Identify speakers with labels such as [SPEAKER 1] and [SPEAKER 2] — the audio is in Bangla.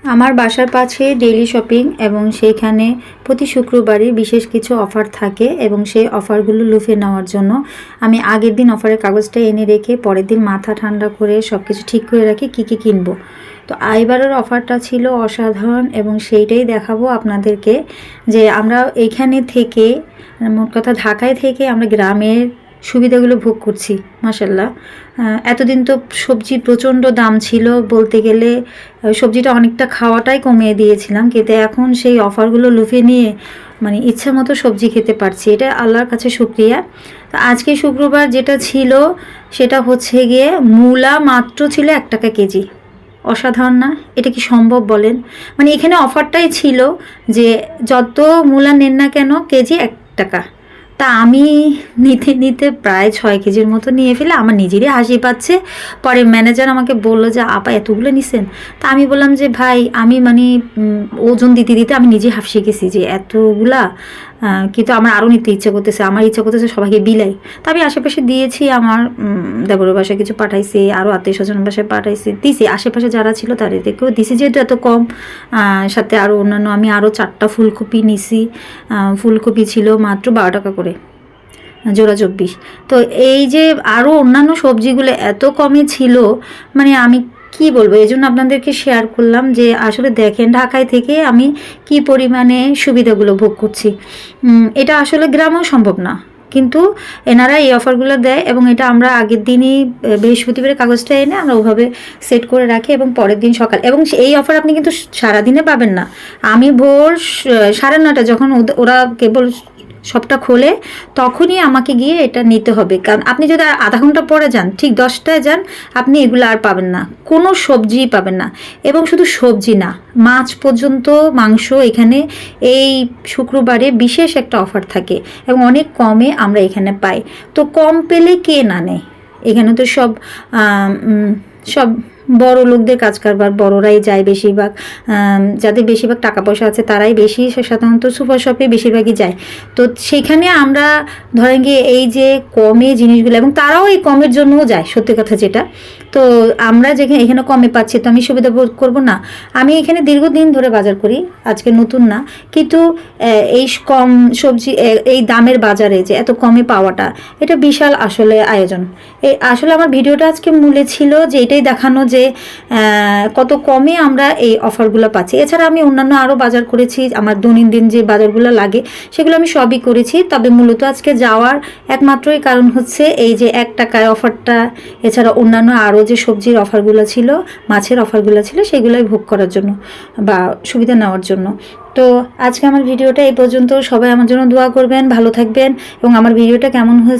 [SPEAKER 1] আমার বাসার পাশে ডেইলি শপিং এবং সেইখানে প্রতি শুক্রবারই বিশেষ কিছু অফার থাকে এবং সেই অফারগুলো লুফে নেওয়ার জন্য আমি আগের দিন অফারের কাগজটা এনে রেখে পরের দিন মাথা ঠান্ডা করে সব কিছু ঠিক করে রাখি কী কী কিনবো। তো এবারের অফারটা ছিল অসাধারণ এবং সেইটাই দেখাবো আপনাদেরকে যে আমরা এইখানে থেকে, মোট কথা ঢাকায় থেকে আমরা গ্রামের সুবিধাগুলো ভোগ করছি। মাশাল্লাহ, এতদিন তো সবজির প্রচণ্ড দাম ছিল, বলতে গেলে সবজিটা অনেকটা খাওয়াটাই কমিয়ে দিয়েছিলাম, কিন্তু এখন সেই অফারগুলো লুফে নিয়ে মানে ইচ্ছা মতো সবজি খেতে পারছি, এটা আল্লাহর কাছে শুকরিয়া। তো আজকে শুক্রবার যেটা ছিল সেটা হচ্ছে গিয়ে মূলা মাত্র ছিল 1 টাকা কেজি। অসাধারণ না? এটা কি সম্ভব বলেন? মানে এখানে অফারটাই ছিল যে যত মূলা নেন না কেন কেজি 1 টাকা। তা আমি নিতে নিতে প্রায় 6 কেজির মতো নিয়ে ফেলে আমার নিজেরই হাসি পাচ্ছে। পরে ম্যানেজার আমাকে বললো যে আপা এতগুলো নিছেন? তা আমি বললাম যে ভাই আমি মানে ওজন দিতে দিতে আমি নিজে হাফসে গেছি যে এতগুলা, কিন্তু আমার আরও নিতে ইচ্ছে করতেছে, আমার ইচ্ছা করতেছে সবাইকে বিলাই। তা আমি আশেপাশে দিয়েছি, আমার দেবরের বাসায় কিছু পাঠাইছি, আরও আত্মীয় স্বজনের বাসায় পাঠাইছি, দিছি আশেপাশে যারা ছিল তাদেরকেও দিছি, যেহেতু এত কম। সাথে আরও অন্যান্য আমি আরও 4টা ফুলকপি নিছি। ফুলকপি ছিল মাত্র 12 টাকা করে জোড়া 24। তো এই যে আরও অন্যান্য সবজিগুলো এত কমে ছিল, মানে আমি কি বলবো, এই জন্য আপনাদেরকে শেয়ার করলাম যে আসলে দেখেন ঢাকায় থেকে আমি কি পরিমাণে সুবিধাগুলো ভোগ করছি। এটা আসলে গ্রামেও সম্ভব না, কিন্তু এনারা এই অফারগুলো দেয় এবং এটা আমরা আগের দিনই বৃহস্পতিবারের কাগজটা এনে আমরা ওভাবে সেট করে রাখি এবং পরের দিন সকাল, এবং এই অফার আপনি কিন্তু সারাদিনে পাবেন না। আমি ভোর 9:30 যখন ওরা কেবল সবটা খোলে তখনই আমাকে গিয়ে এটা নিতে হবে, কারণ আপনি যদি আধা ঘন্টা পরে যান, ঠিক 10টায় যান, আপনি এগুলো আর পাবেন না, কোনো সবজিই পাবেন না। এবং শুধু সবজি না, মাছ পর্যন্ত, মাংস এখানে এই শুক্রবারে বিশেষ একটা অফার থাকে এবং অনেক কমে আমরা এখানে পাই। তো কম পেলে কে না নেয়? এখানে তো সব সব বড় লোকদের কাজ কারবার, বড়রাই যায় বেশিরভাগ, যাদের বেশিরভাগ টাকা পয়সা আছে তারাই বেশি সাধারণত সুপার শপে বেশিরভাগই যায়। তো সেখানে আমরা ধরেন গিয়ে এই যে কমে জিনিসগুলো, এবং তারাও এই কমের জন্যও যায়, সত্যি কথা যেটা। তো আমরা যেখানে এখানে কমে পাচ্ছি তো আমি সুবিধা বোধ করবো না? আমি এখানে দীর্ঘদিন ধরে বাজার করি, আজকে নতুন না, কিন্তু এই কম সবজি এই দামের বাজারে যে এত কমে পাওয়াটা, এটা বিশাল আসলে আয়োজন। এই আসলে আমার ভিডিওটা আজকে মূলে ছিল যে এটাই দেখানো যে কত কমে আমরা এই অফারগুলো পাচ্ছি। এছাড়া আমি অন্যান্য আরও বাজার করেছি, আমার দৈনন্দিন যে বাজারগুলো লাগে সেগুলো আমি সবই করেছি, তবে মূলত আজকে যাওয়ার একমাত্রই কারণ হচ্ছে এই যে 1 টাকায় অফারটা, এছাড়া অন্যান্য আরও যে সবজির অফারগুলো ছিল, মাছের অফারগুলো ছিল, সেগুলোই ভোগ করার জন্য বা সুবিধা নেওয়ার জন্য। তো আজকে আমার ভিডিওটা এই পর্যন্ত। সবাই আমার জন্য দোয়া করবেন, ভালো থাকবেন, এবং আমার ভিডিওটা কেমন হয়েছে